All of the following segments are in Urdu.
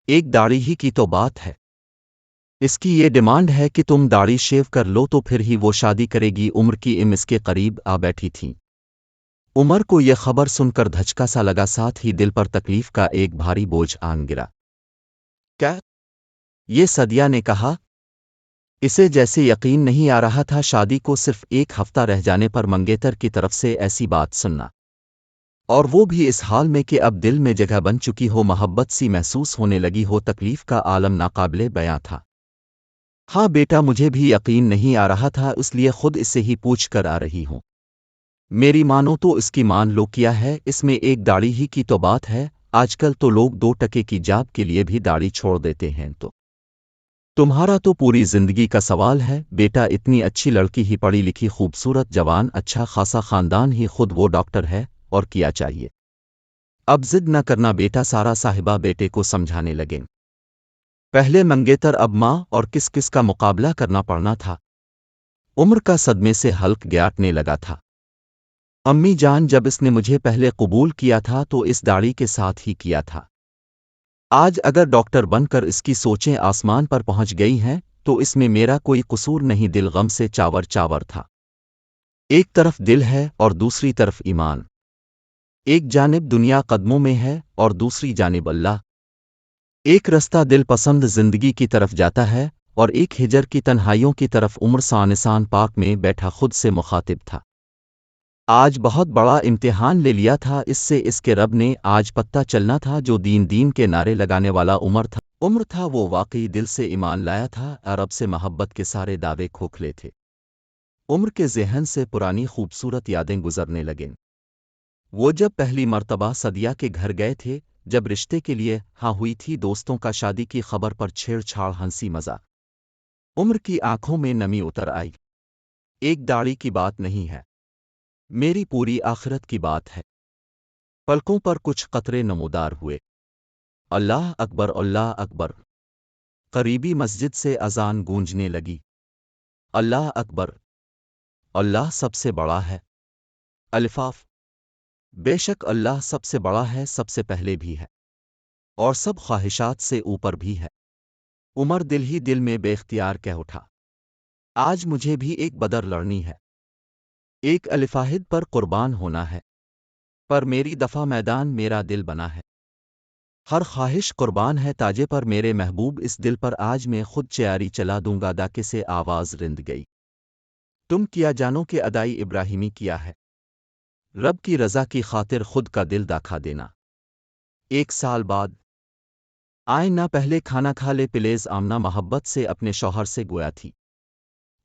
ایک داڑھی ہی کی تو بات ہے۔ اس کی یہ ڈیمانڈ ہے کہ تم داڑھی شیو کر لو تو پھر ہی وہ شادی کرے گی۔ عمر کی ام اس کے قریب آ بیٹھی تھیں۔ عمر کو یہ خبر سن کر دھچکا سا لگا، ساتھ ہی دل پر تکلیف کا ایک بھاری بوجھ آن گرا۔ کیا؟ یہ سدیہ نے کہا۔ اسے جیسے یقین نہیں آ رہا تھا شادی کو صرف ایک ہفتہ رہ جانے پر منگیتر کی طرف سے ایسی بات سننا، اور وہ بھی اس حال میں کہ اب دل میں جگہ بن چکی ہو، محبت سی محسوس ہونے لگی ہو۔ تکلیف کا عالم ناقابل بیاں تھا۔ ہاں بیٹا، مجھے بھی یقین نہیں آ رہا تھا، اس لیے خود اسے ہی پوچھ کر آ رہی ہوں۔ میری مانو تو اس کی مان لو، کیا ہے اس میں، ایک داڑھی ہی کی تو بات ہے۔ آج کل تو لوگ 2 ٹکے کی جاب کے لیے بھی داڑھی چھوڑ دیتے ہیں، تو تمہارا تو پوری زندگی کا سوال ہے۔ بیٹا اتنی اچھی لڑکی ہی، پڑھی لکھی خوبصورت جوان، اچھا خاصا خاندان ہی، خود وہ ڈاکٹر ہے، اور کیا چاہیے؟ اب ضد نہ کرنا بیٹا، سارا صاحبہ بیٹے کو سمجھانے لگیں۔ پہلے منگیتر، اب ماں، اور کس کس کا مقابلہ کرنا پڑنا تھا۔ عمر کا صدمے سے حلق گیاٹنے لگا تھا۔ امی جان، جب اس نے مجھے پہلے قبول کیا تھا تو اس داڑھی کے ساتھ ہی کیا تھا۔ آج اگر ڈاکٹر بن کر اس کی سوچیں آسمان پر پہنچ گئی ہیں تو اس میں میرا کوئی قصور نہیں۔ دل غم سے چاور چاور تھا۔ ایک طرف دل ہے اور دوسری طرف ایمان، ایک جانب دنیا قدموں میں ہے اور دوسری جانب اللہ۔ ایک رستہ دل پسند زندگی کی طرف جاتا ہے اور ایک ہجر کی تنہائیوں کی طرف۔ عمر سانسان پاک میں بیٹھا خود سے مخاطب تھا۔ آج بہت بڑا امتحان لے لیا تھا اس سے، اس کے رب نے آج پتہ چلنا تھا۔ جو دین کے نعرے لگانے والا عمر تھا وہ واقعی دل سے ایمان لایا تھا، رب سے محبت کے سارے دعوے کھوکھلے تھے۔ عمر کے ذہن سے پرانی خوبصورت یادیں گزرنے لگیں۔ وہ جب پہلی مرتبہ سدیہ کے گھر گئے تھے، جب رشتے کے لیے ہاں ہوئی تھی، دوستوں کا شادی کی خبر پر چھیڑ چھاڑ، ہنسی مذاق، عمر کی آنکھوں میں نمی اتر آئی۔ ایک داڑھی کی بات نہیں ہے، میری پوری آخرت کی بات ہے۔ پلکوں پر کچھ قطرے نمودار ہوئے۔ اللہ اکبر، اللہ اکبر۔ قریبی مسجد سے اذان گونجنے لگی۔ اللہ اکبر، اللہ سب سے بڑا ہے۔ الفاف، بے شک اللہ سب سے بڑا ہے، سب سے پہلے بھی ہے، اور سب خواہشات سے اوپر بھی ہے۔ عمر دل ہی دل میں بے اختیار کہہ اٹھا، آج مجھے بھی ایک بدر لڑنی ہے، ایک الفاہد پر قربان ہونا ہے، پر میری دفعہ میدان میرا دل بنا ہے۔ ہر خواہش قربان ہے تاجے پر، میرے محبوب اس دل پر آج میں خود چیاری چلا دوں گا۔ ڈاکے سے آواز رند گئی، تم کیا جانو کہ ادائی ابراہیمی کیا ہے، رب کی رضا کی خاطر خود کا دل داکھا دینا۔ 1 سال بعد آئیں نہ، پہلے کھانا کھا لے پلیز۔ آمنہ محبت سے اپنے شوہر سے گویا تھی،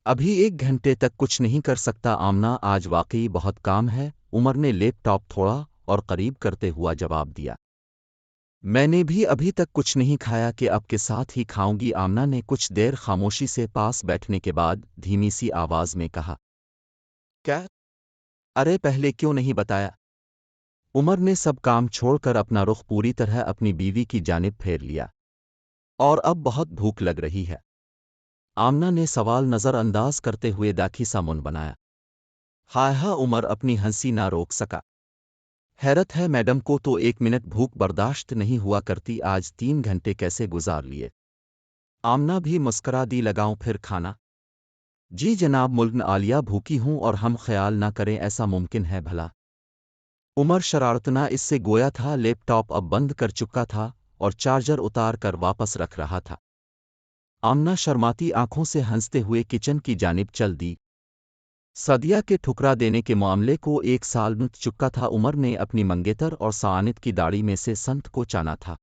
ابھی 1 گھنٹے تک کچھ نہیں کر سکتا آمنہ، آج واقعی بہت کام ہے۔ عمر نے لیپ ٹاپ تھوڑا اور قریب کرتے ہوا جواب دیا، میں نے بھی ابھی تک کچھ نہیں کھایا، کہ اب کے ساتھ ہی کھاؤں گی۔ آمنہ نے کچھ دیر خاموشی سے پاس بیٹھنے کے بعد دھیمی سی آواز میں کہا، کیا؟ ارے پہلے کیوں نہیں بتایا؟ عمر نے سب کام چھوڑ کر اپنا رخ پوری طرح اپنی بیوی کی جانب پھیر لیا، اور اب بہت بھوک لگ رہی ہے۔ آمنہ نے سوال نظر انداز کرتے ہوئے داکھی سا منہ بنایا۔ ہائے ہاں، عمر اپنی ہنسی نہ روک سکا۔ حیرت ہے میڈم کو تو 1 منٹ بھوک برداشت نہیں ہوا کرتی، آج 3 گھنٹے کیسے گزار لیے؟ آمنہ بھی مسکرا دی، لگاؤں پھر کھانا؟ جی جناب ملکن عالیہ، بھوکی ہوں، اور ہم خیال نہ کریں ایسا ممکن ہے بھلا؟ عمر شرارتنا اس سے گویا تھا، لیپ ٹاپ اب بند کر چکا تھا اور چارجر اتار کر واپس رکھ رہا تھا۔ آمنہ شرماتی آنکھوں سے ہنستے ہوئے کچن کی جانب چل دی۔ سدیہ کے ٹھکرا دینے کے معاملے کو 1 سال مت چکا تھا۔ عمر نے اپنی منگیتر اور سعانت کی داڑھی میں سے سنت کو چانا تھا۔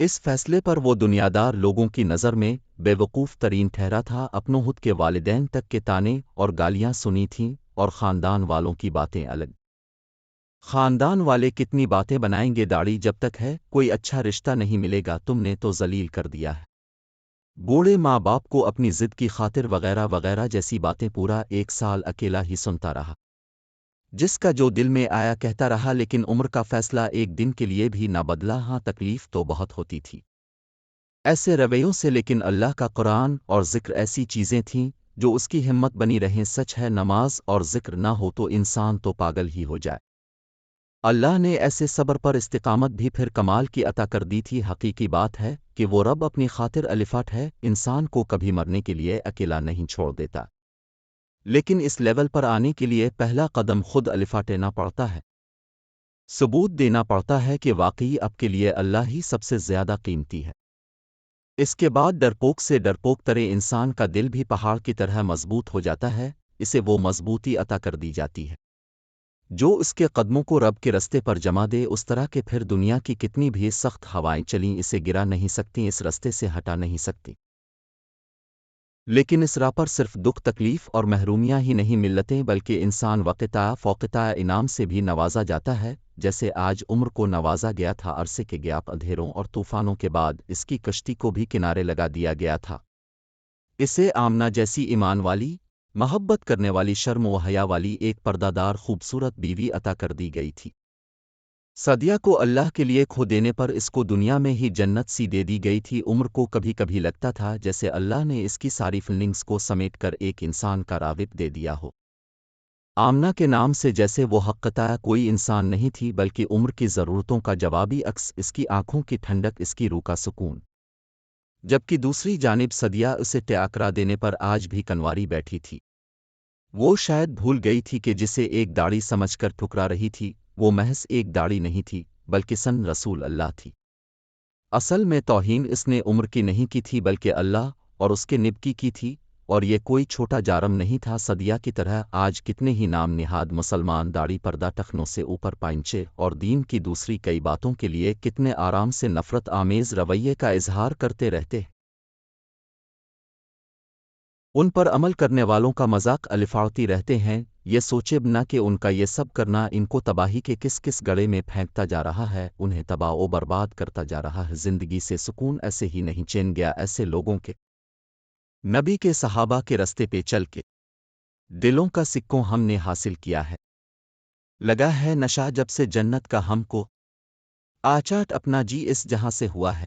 اس فیصلے پر وہ دنیادار لوگوں کی نظر میں بے وقوف ترین ٹھہرا تھا۔ اپنوں خود کے والدین تک کے تانے اور گالیاں سنی تھیں، اور خاندان والوں کی باتیں الگ۔ خاندان والے کتنی باتیں بنائیں گے، داڑھی جب تک ہے کوئی اچھا رشتہ نہیں ملے گا، تم نے تو ذلیل کر دیا ہے۔ بوڑھے ماں باپ کو اپنی ضد کی خاطر وغیرہ وغیرہ جیسی باتیں پورا 1 سال اکیلا ہی سنتا رہا۔ جس کا جو دل میں آیا کہتا رہا، لیکن عمر کا فیصلہ ایک دن کے لیے بھی نہ بدلا۔ ہاں تکلیف تو بہت ہوتی تھی ایسے رویوں سے، لیکن اللہ کا قرآن اور ذکر ایسی چیزیں تھیں جو اس کی ہمت بنی رہیں۔ سچ ہے، نماز اور ذکر نہ ہو تو انسان تو پاگل ہی ہو جائے۔ اللہ نے ایسے صبر پر استقامت بھی پھر کمال کی عطا کر دی تھی۔ حقیقی بات ہے کہ وہ رب اپنی خاطر الفاٹ ہے، انسان کو کبھی مرنے کے لیے اکیلا نہیں چھوڑ دیتا، لیکن اس لیول پر آنے کے لیے پہلا قدم خود الفاٹنا پڑتا ہے، ثبوت دینا پڑتا ہے کہ واقعی اب کے لیے اللہ ہی سب سے زیادہ قیمتی ہے۔ اس کے بعد ڈرپوک سے ڈرپوک ترے انسان کا دل بھی پہاڑ کی طرح مضبوط ہو جاتا ہے، اسے وہ مضبوطی عطا کر دی جاتی ہے جو اس کے قدموں کو رب کے رستے پر جما دے، اس طرح کہ پھر دنیا کی کتنی بھی سخت ہوائیں چلیں اسے گرا نہیں سکتی، اس رستے سے ہٹا نہیں سکتی۔ لیکن اس راہ پر صرف دکھ تکلیف اور محرومیاں ہی نہیں ملتیں، بلکہ انسان وقتہ فوقتہ انعام سے بھی نوازا جاتا ہے، جیسے آج عمر کو نوازا گیا تھا، عرصے کے گیاپ اندھیروں اور طوفانوں کے بعد اس کی کشتی کو بھی کنارے لگا دیا گیا تھا۔ اسے آمنہ جیسی ایمان والی، محبت کرنے والی، شرم و حیا والی ایک پردہ دار خوبصورت بیوی عطا کر دی گئی تھی۔ صدیہ کو اللہ کے لیے کھو دینے پر اس کو دنیا میں ہی جنت سی دے دی گئی تھی۔ عمر کو کبھی کبھی لگتا تھا جیسے اللہ نے اس کی ساری فیلنگز کو سمیٹ کر ایک انسان کا راغب دے دیا ہو۔ آمنہ کے نام سے جیسے وہ حقیقتہ کوئی انسان نہیں تھی، بلکہ عمر کی ضرورتوں کا جوابی عکس، اس کی آنکھوں کی ٹھنڈک، اس کی روح کا سکون۔ جبکہ دوسری جانب صدیہ اسے ٹیاکرا دینے پر آج بھی کنواری بیٹھی تھی۔ وہ شاید بھول گئی تھی کہ جسے ایک داڑھی سمجھ کر ٹھکرا رہی تھی، وہ محض ایک داڑھی نہیں تھی، بلکہ سن رسول اللہ تھی۔ اصل میں توہین اس نے عمر کی نہیں کی تھی، بلکہ اللہ اور اس کے نبی کی تھی، اور یہ کوئی چھوٹا جرم نہیں تھا۔ صدیہ کی طرح آج کتنے ہی نام نہاد مسلمان داڑھی پردہ ٹخنوں سے اوپر پائنچے اور دین کی دوسری کئی باتوں کے لیے کتنے آرام سے نفرت آمیز رویے کا اظہار کرتے رہتے ہیں۔ ان پر عمل کرنے والوں کا مذاق الفاڑتی رہتے ہیں، یہ سوچے بنا کہ ان کا یہ سب کرنا ان کو تباہی کے کس کس گڑھے میں پھینکتا جا رہا ہے، انہیں تباہ و برباد کرتا جا رہا ہے۔ زندگی سے سکون ایسے ہی نہیں چین گیا ایسے لوگوں کے، نبی کے صحابہ کے رستے پہ چل کے دلوں کا سکوں ہم نے حاصل کیا ہے۔ لگا ہے نشہ جب سے جنت کا ہم کو، آچاٹ اپنا جی اس جہاں سے ہوا ہے۔